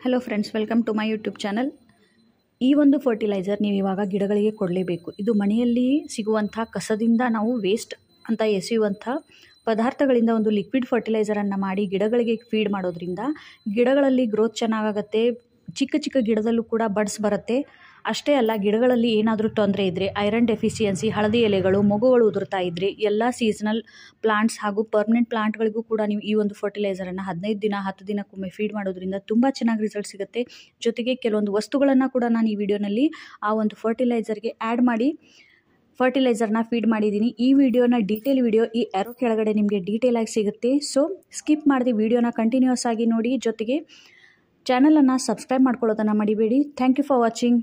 Hello friends, welcome to my YouTube channel. ಈ ಒಂದು fertiliser ನೀವು ಇವಾಗ ಗಿಡಗಳಿಗೆ ಕೊಡಲೇಬೇಕು. ಇದು ಮನೆಯಲ್ಲಿ ಸಿಗುವಂಥ ಕಸದಿಂದ ನಾವು ವೇಸ್ಟ್ ಅಂತ ಎಸೆಯುವಂಥ ಪದಾರ್ಥಗಳಿಂದ ಒಂದು ಲಿಕ್ವಿಡ್ ಫರ್ಟಿಲೈಸರನ್ನು ಮಾಡಿ ಗಿಡಗಳಿಗೆ ಫೀಡ್ ಮಾಡೋದ್ರಿಂದ ಗಿಡಗಳಲ್ಲಿ ಗ್ರೋತ್ ಚೆನ್ನಾಗಾಗುತ್ತೆ. ಚಿಕ್ಕ ಚಿಕ್ಕ ಗಿಡದಲ್ಲೂ ಕೂಡ ಬಡ್ಸ್ ಬರುತ್ತೆ. ಅಷ್ಟೇ ಅಲ್ಲ, ಗಿಡಗಳಲ್ಲಿ ಏನಾದರೂ ತೊಂದರೆ ಇದ್ದರೆ, ಐರನ್ ಡೆಫಿಷಿಯನ್ಸಿ, ಹಳದಿ ಎಲೆಗಳು, ಮೊಗ್ಗುಗಳು ಉದುರ್ತಾ ಇದ್ದರೆ, ಎಲ್ಲ ಸೀಸನಲ್ ಪ್ಲಾಂಟ್ಸ್ ಹಾಗೂ ಪರ್ಮನೆಂಟ್ ಪ್ಲಾಂಟ್ಗಳಿಗೂ ಕೂಡ ನೀವು ಈ ಒಂದು ಫರ್ಟಿಲೈಸರನ್ನು 15 ದಿನ 10 ದಿನಕ್ಕೊಮ್ಮೆ ಫೀಡ್ ಮಾಡೋದ್ರಿಂದ ತುಂಬ ಚೆನ್ನಾಗಿ ರಿಸಲ್ಟ್ ಸಿಗುತ್ತೆ. ಜೊತೆಗೆ ಕೆಲವೊಂದು ವಸ್ತುಗಳನ್ನು ಕೂಡ ನಾನು ಈ ವಿಡಿಯೋನಲ್ಲಿ ಆ ಒಂದು ಫರ್ಟಿಲೈಸರ್ಗೆ ಆ್ಯಡ್ ಮಾಡಿ ಫರ್ಟಿಲೈಸರ್ನ ಫೀಡ್ ಮಾಡಿದ್ದೀನಿ. ಈ ವಿಡಿಯೋನ ಡೀಟೇಲ್ ವಿಡಿಯೋ ಈ ಆರೋ ಕೆಳಗಡೆ ನಿಮಗೆ ಡೀಟೇಲ್ ಆಗಿ ಸಿಗುತ್ತೆ. ಸೊ ಸ್ಕಿಪ್ ಮಾಡದೆ ವಿಡಿಯೋನ ಕಂಟಿನ್ಯೂಸ್ ಆಗಿ ನೋಡಿ. ಜೊತೆಗೆ ಚಾನಲನ್ನು ಸಬ್ಸ್ಕ್ರೈಬ್ ಮಾಡ್ಕೊಳ್ಳೋದನ್ನು ಮರಿಬೇಡಿ. Thank you for watching.